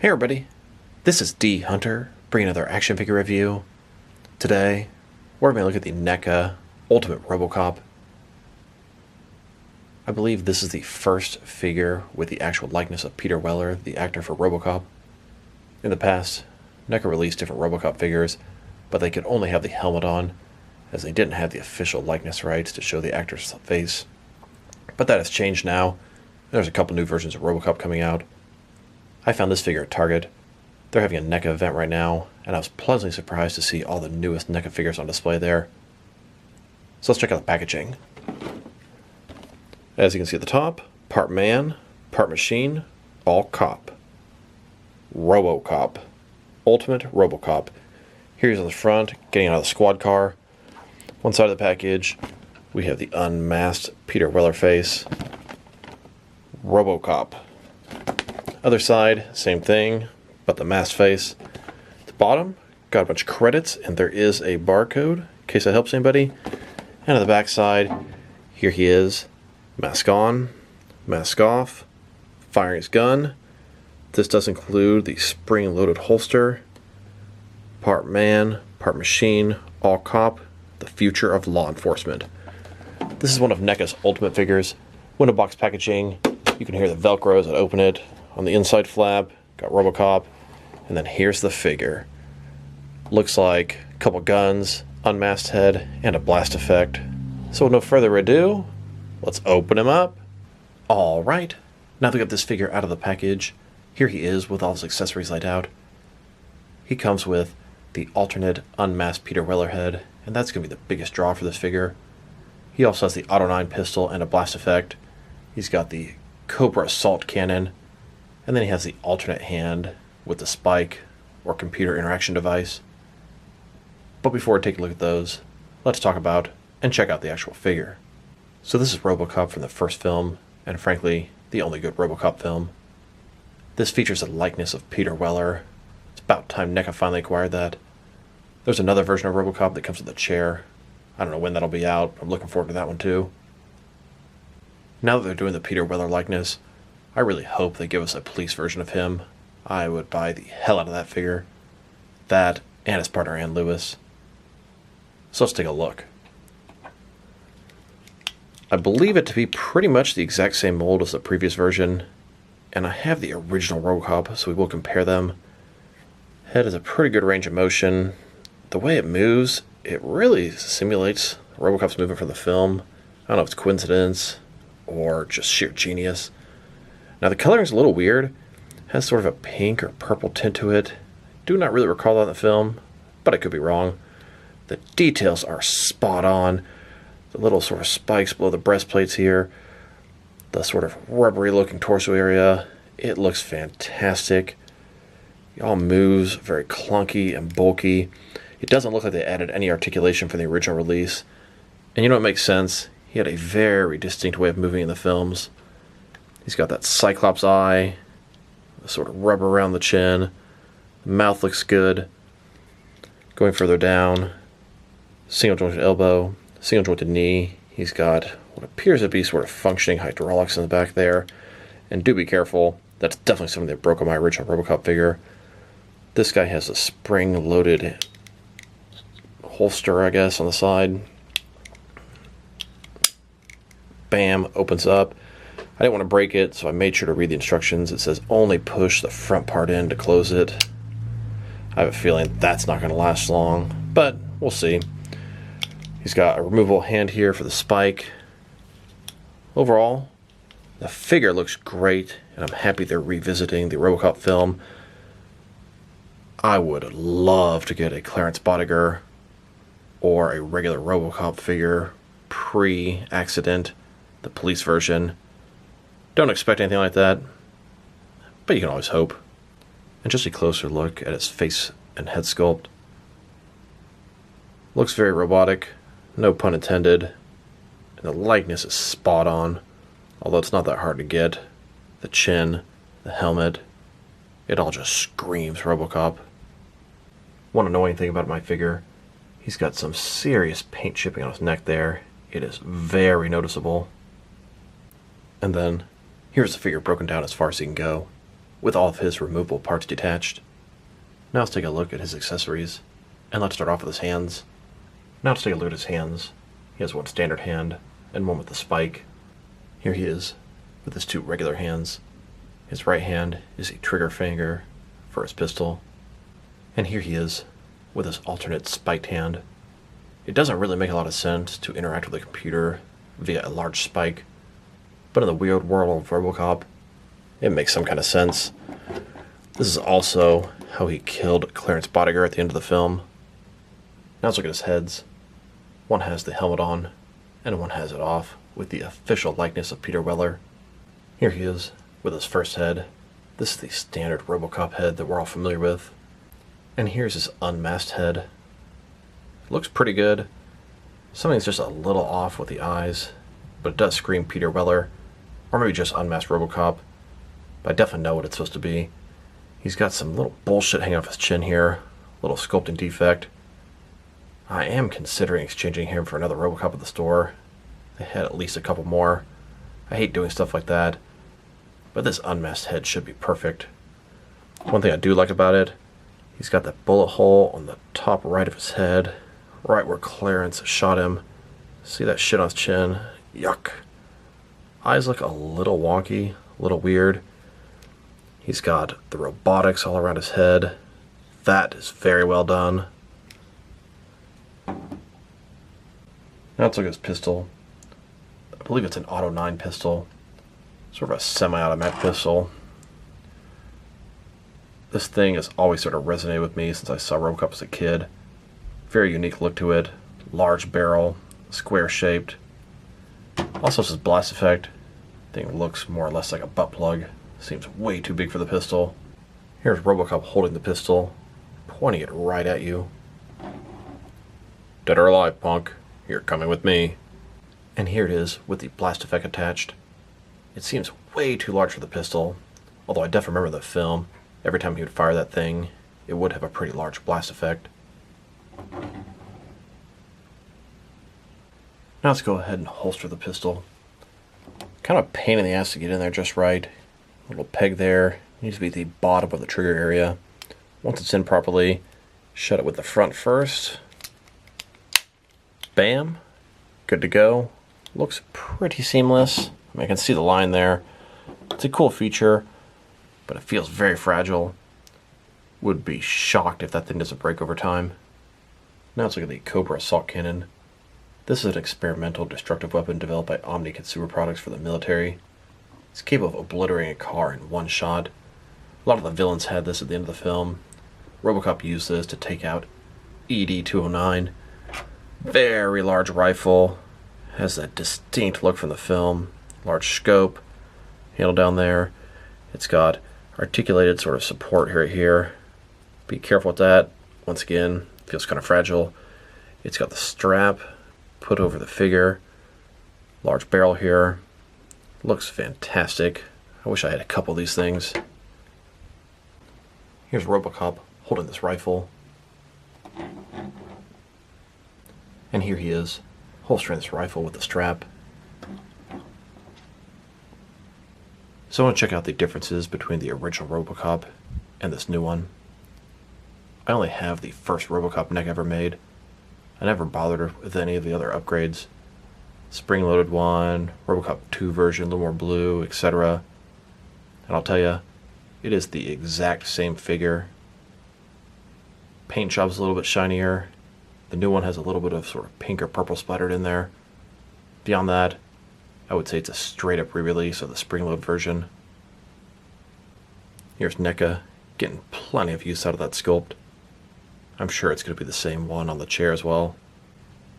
Hey everybody, this is D Hunter, bringing another action figure review. Today, we're going to look at the Neca Ultimate Robocop. I believe this is the first figure with the actual likeness of Peter Weller, the actor for Robocop. In the past, Neca released different Robocop figures, but they could only have the helmet on, as they didn't have the official likeness rights to show the actor's face. But that has changed now. There's a couple new versions of Robocop coming out. I found this figure at Target. They're having a NECA event right now, and I was pleasantly surprised to see all the newest NECA figures on display there. So let's check out the packaging. As you can see at the top, part man, part machine, all cop. Robocop. Ultimate Robocop. Here's on the front, getting out of the squad car. One side of the package, we have the unmasked Peter Weller face. Robocop. Other side, same thing, but the masked face. At the bottom, got a bunch of credits, and there is a barcode, in case that helps anybody. And on the back side, here he is. Mask on, mask off, firing his gun. This does include the spring-loaded holster. Part man, part machine, all cop, the future of law enforcement. This is one of NECA's ultimate figures. Window box packaging, you can hear the Velcro as I open it. On the inside flap, got Robocop, and then here's the figure. Looks like a couple guns, unmasked head, and a blast effect. So with no further ado, let's open him up. Alright, now that we got this figure out of the package, here he is with all his accessories laid out. He comes with the alternate unmasked Peter Weller head, and that's going to be the biggest draw for this figure. He also has the Auto 9 pistol and a blast effect. He's got the Cobra assault cannon, and then he has the alternate hand with the spike or computer interaction device. But before we take a look at those, let's talk about and check out the actual figure. So this is Robocop from the first film, and frankly, the only good Robocop film. This features a likeness of Peter Weller. It's about time NECA finally acquired that. There's another version of Robocop that comes with a chair. I don't know when that'll be out. I'm looking forward to that one too. Now that they're doing the Peter Weller likeness, I really hope they give us a police version of him. I would buy the hell out of that figure. That, and his partner Ann Lewis. So let's take a look. I believe it to be pretty much the exact same mold as the previous version, and I have the original Robocop, so we will compare them. Head has a pretty good range of motion. The way it moves, it really simulates Robocop's movement from the film. I don't know if it's coincidence or just sheer genius. Now the coloring is a little weird. It has sort of a pink or purple tint to it. Do not really recall that in the film, but I could be wrong. The details are spot on. The little sort of spikes below the breastplates here. The sort of rubbery looking torso area. It looks fantastic. It all moves very clunky and bulky. It doesn't look like they added any articulation from the original release. And you know what makes sense? He had a very distinct way of moving in the films. He's got that Cyclops eye, the sort of rubber around the chin. The mouth looks good. Going further down, single jointed elbow, single jointed knee. He's got what appears to be sort of functioning hydraulics in the back there. And do be careful, that's definitely something that broke on my original Robocop figure. This guy has a spring-loaded holster, I guess, on the side. Bam, opens up. I didn't want to break it, so I made sure to read the instructions. It says only push the front part in to close it. I have a feeling that's not going to last long, but we'll see. He's got a removable hand here for the spike. Overall, the figure looks great, and I'm happy they're revisiting the Robocop film. I would love to get a Clarence Bodiger or a regular Robocop figure pre-accident, the police version. Don't expect anything like that, but you can always hope. And just a closer look at his face and head sculpt. Looks very robotic, no pun intended, and the likeness is spot on, although it's not that hard to get. The chin, the helmet, it all just screams Robocop. One annoying thing about my figure, he's got some serious paint chipping on his neck there. It is very noticeable. And then, here's the figure broken down as far as he can go. with all of his removable parts detached. Now let's take a look at his accessories, and let's start off with his hands. Now let's take a look at his hands. He has one standard hand and one with the spike. Here he is with his two regular hands. His right hand is a trigger finger for his pistol. And here he is with his alternate spiked hand. It doesn't really make a lot of sense to interact with a computer via a large spike, but in the weird world of Robocop, it makes some kind of sense. This is also how he killed Clarence Bodiger at the end of the film. Now let's look at his heads. One has the helmet on, and one has it off, with the official likeness of Peter Weller. Here he is with his first head. This is the standard Robocop head that we're all familiar with. And here's his unmasked head. It looks pretty good. Something's just a little off with the eyes, but it does scream Peter Weller, or maybe just Unmasked Robocop. But I definitely know what it's supposed to be. He's got some little bullshit hanging off his chin here, a little sculpting defect. I am considering exchanging him for another Robocop at the store. They had at least a couple more. I hate doing stuff like that, but this unmasked head should be perfect. One thing I do like about it, he's got that bullet hole on the top right of his head, right where Clarence shot him. See that shit on his chin? Yuck. Eyes look a little wonky, a little weird. He's got the robotics all around his head. That is very well done. Now let's look at his pistol. I believe it's an Auto 9 pistol. Sort of a semi-automatic pistol. This thing has always sort of resonated with me since I saw Robocop as a kid. Very unique look to it. Large barrel, square shaped. Also has this blast effect. Thing looks more or less like a butt plug. Seems way too big for the pistol. Here's Robocop holding the pistol, pointing it right at you. Dead or alive, punk. You're coming with me. And here it is with the blast effect attached. It seems way too large for the pistol, although I definitely remember the film. Every time he would fire that thing, it would have a pretty large blast effect. Now let's go ahead and holster the pistol. Kind of a pain in the ass to get in there just right. Little peg there. Needs to be the bottom of the trigger area. Once it's in properly, shut it with the front first. Bam. Good to go. Looks pretty seamless. I mean, I can see the line there. It's a cool feature, but it feels very fragile. Would be shocked if that thing doesn't break over time. Now let's look at the Cobra assault cannon. This is an experimental destructive weapon developed by Omni Consumer Products for the military. It's capable of obliterating a car in one shot. A lot of the villains had this at the end of the film. Robocop used this to take out ED-209. Very large rifle. Has that distinct look from the film. Large scope. Handle down there. It's got articulated sort of support right here. Be careful with that. Once again, feels kind of fragile. It's got the strap put over the figure. Large barrel here. Looks fantastic. I wish I had a couple of these things. Here's Robocop holding this rifle. And here he is, holstering this rifle with the strap. So I want to check out the differences between the original Robocop and this new one. I only have the first Robocop neck ever made. I never bothered with any of the other upgrades. Spring-loaded one, Robocop 2 version, a little more blue, etc. And I'll tell you, it is the exact same figure. Paint job's a little bit shinier. The new one has a little bit of sort of pink or purple splattered in there. Beyond that, I would say it's a straight-up re-release of the spring-load version. Here's Neca, getting plenty of use out of that sculpt. I'm sure it's going to be the same one on the chair as well.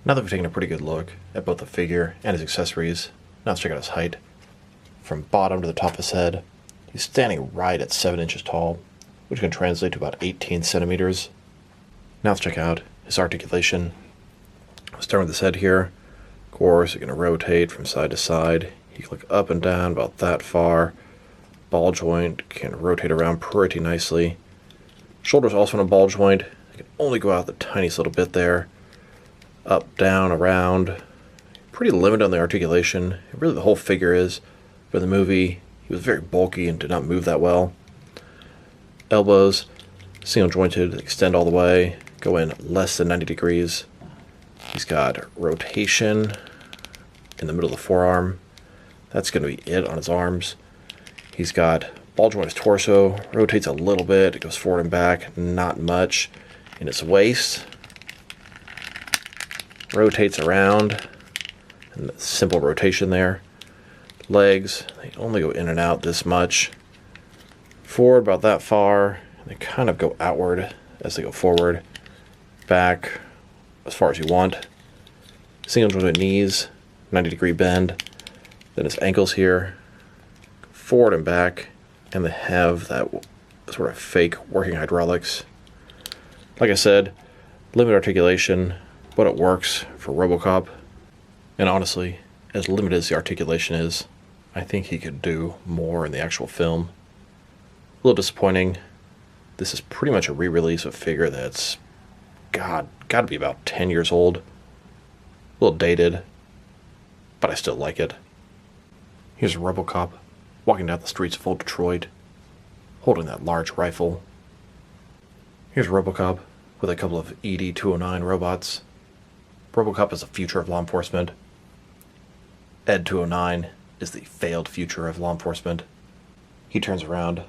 Now that we've taken a pretty good look at both the figure and his accessories, now let's check out his height. From bottom to the top of his head, he's standing right at 7 inches tall, which can translate to about 18 centimeters. Now let's check out his articulation. Starting with his head here, of course, you're going to rotate from side to side. You can look up and down about that far. Ball joint can rotate around pretty nicely. Shoulders also in a ball joint. You can only go out the tiniest little bit there. Up, down, around. Pretty limited on the articulation. Really the whole figure is. For the movie, he was very bulky and did not move that well. elbows, single jointed, extend all the way, go in less than 90 degrees. He's got rotation in the middle of the forearm. That's going to be it on his arms. He's got ball joint in his torso, rotates a little bit, it goes forward and back, not much. In his waist, rotates around, and simple rotation there. Legs, they only go in and out this much. Forward about that far, and they kind of go outward as they go forward. Back as far as you want. Single jointed knees, 90-degree bend. Then his ankles here, forward and back, and they have that sort of fake working hydraulics. Like I said, limited articulation, but it works for Robocop. And honestly, as limited as the articulation is, I think he could do more in the actual film. A little disappointing. This is pretty much a re-release of a figure that's, got to be about 10 years old. A little dated, but I still like it. Here's Robocop walking down the streets of old Detroit, holding that large rifle. Here's Robocop with a couple of ED-209 robots. Robocop is the future of law enforcement. Ed-209 is the failed future of law enforcement. He turns around,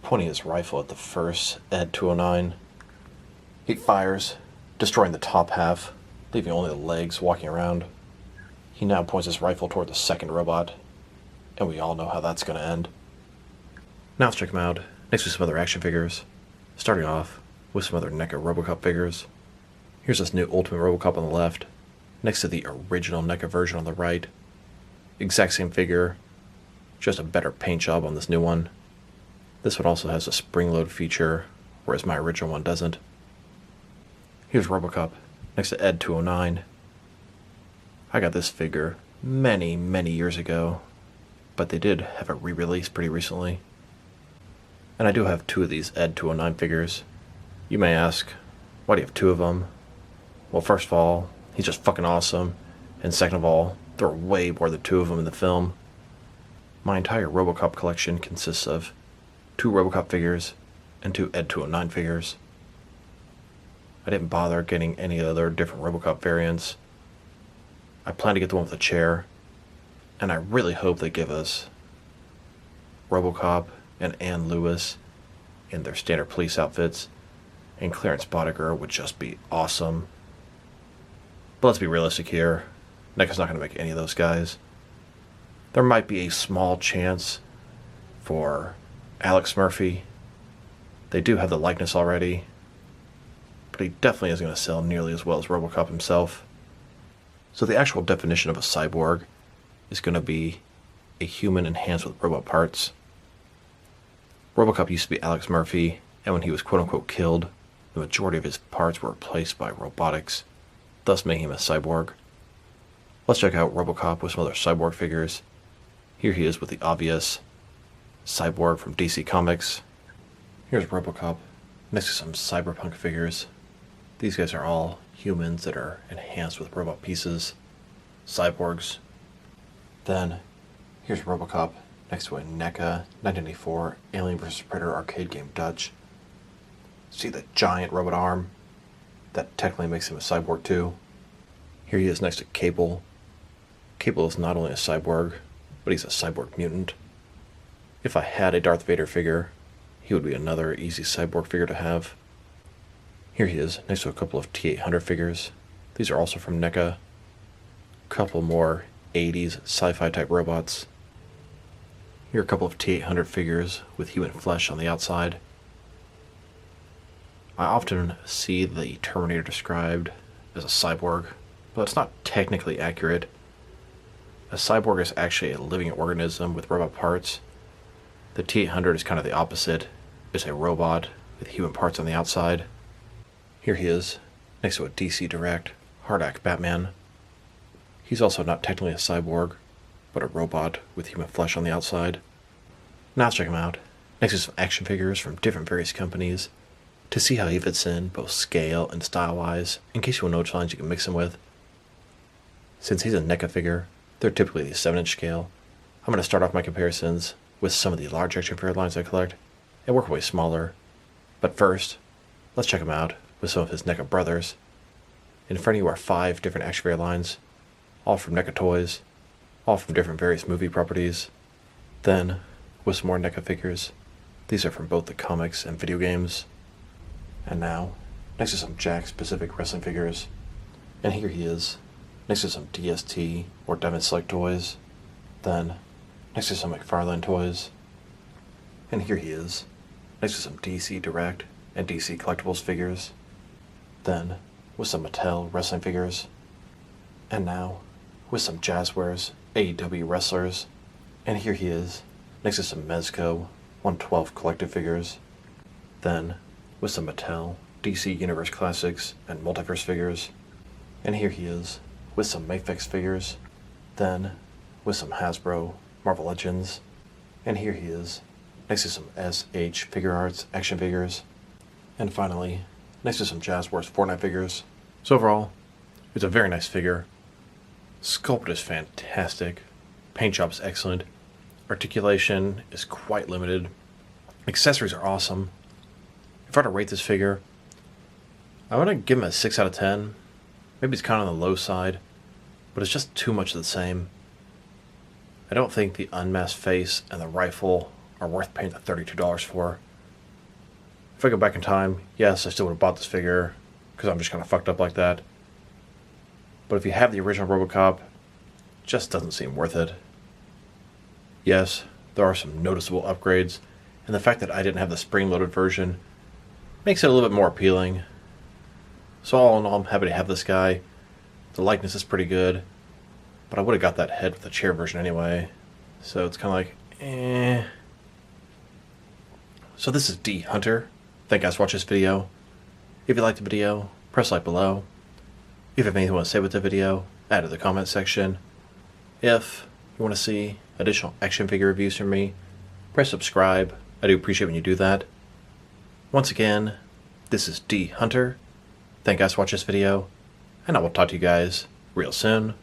pointing his rifle at the first Ed-209. He fires, destroying the top half, leaving only the legs walking around. He now points his rifle toward the second robot, and we all know how that's going to end. Now let's check him out next to some other action figures, starting off with some other Neca Robocop figures. Here's this new Ultimate Robocop on the left, next to the original Neca version on the right. Exact same figure, just a better paint job on this new one. This one also has a spring load feature, whereas my original one doesn't. Here's Robocop next to Ed-209. I got this figure many, many years ago, but they did have a re-release pretty recently. And I do have two of these Ed-209 figures. You may ask, why do you have two of them? Well, first of all, he's just fucking awesome, and second of all, there are way more than two of them in the film. My entire Robocop collection consists of two Robocop figures and two Ed-209 figures. I didn't bother getting any other different Robocop variants. I plan to get the one with the chair, and I really hope they give us Robocop and Ann Lewis in their standard police outfits, and Clarence Boddicker would just be awesome. But let's be realistic here. Neca's not going to make any of those guys. There might be a small chance for Alex Murphy. They do have the likeness already, but he definitely isn't going to sell nearly as well as Robocop himself. So the actual definition of a cyborg is going to be a human enhanced with robot parts. Robocop used to be Alex Murphy, and when he was quote-unquote killed, the majority of his parts were replaced by robotics, thus making him a cyborg. Let's check out Robocop with some other cyborg figures. Here he is with the obvious cyborg from DC Comics. Here's Robocop next to some cyberpunk figures. These guys are all humans that are enhanced with robot pieces, cyborgs. Then here's Robocop next to a NECA 1984 Alien vs. Predator arcade game Dutch. See the giant robot arm? That technically makes him a cyborg too. Here he is next to Cable. Cable is not only a cyborg, but he's a cyborg mutant. If I had a Darth Vader figure, he would be another easy cyborg figure to have. Here he is next to a couple of T-800 figures. These are also from NECA. Couple more 80s sci-fi type robots. Here are a couple of T-800 figures with human flesh on the outside. I often see the Terminator described as a cyborg, but it's not technically accurate. A cyborg is actually a living organism with robot parts. The T-800 is kind of the opposite. It's a robot with human parts on the outside. Here he is, next to a DC Direct Hard-Act Batman. He's also not technically a cyborg, but a robot with human flesh on the outside. Now let's check him out, next to some action figures from different various companies, to see how he fits in, both scale and style-wise, in case you want to know which lines you can mix him with. Since he's a NECA figure, they're typically the 7-inch scale. I'm going to start off my comparisons with some of the large action figure lines I collect, and work my way smaller But first, let's check him out with some of his Neca brothers. In front of you are 5 different action figure lines, all from Neca Toys, all from different various movie properties. Then, with some more Neca figures. These are from both the comics and video games. And now, next to some Jack-specific wrestling figures. And here he is, next to some DST or Diamond Select toys. Then, next to some McFarlane toys. And here he is, next to some DC Direct and DC Collectibles figures. Then, with some Mattel wrestling figures. And now, with some Jazzwares AEW wrestlers. And here he is, next to some Mezco 112 collective figures. Then, with some Mattel DC Universe Classics and Multiverse figures. And here he is, with some Mafex figures. Then, with some Hasbro Marvel Legends. And here he is, next to some SH Figure Arts action figures. And finally, next to some Jazzwares Fortnite figures. So overall, it's a very nice figure. Sculpt is fantastic. Paint job is excellent. Articulation is quite limited. Accessories are awesome. If I were to rate this figure, I want to give him a 6 out of 10. Maybe it's kind of on the low side, but it's just too much of the same. I don't think the unmasked face and the rifle are worth paying the $32 for. If I go back in time, yes, I still would have bought this figure, because I'm just kind of fucked up like that. But if you have the original Robocop, it just doesn't seem worth it. Yes, there are some noticeable upgrades, and the fact that I didn't have the spring-loaded version makes it a little bit more appealing. So all in all, I'm happy to have this guy. The likeness is pretty good, but I would have got that head with the chair version anyway. So it's kind of like, eh. So this is D Hunter. Thank you guys for watching this video. If you liked the video, press like below. If you have anything you want to say with the video, add it to the comment section. If you want to see additional action figure reviews from me, press subscribe. I do appreciate when you do that. Once again, this is D Hunter. Thank you guys for watching this video, and I will talk to you guys real soon.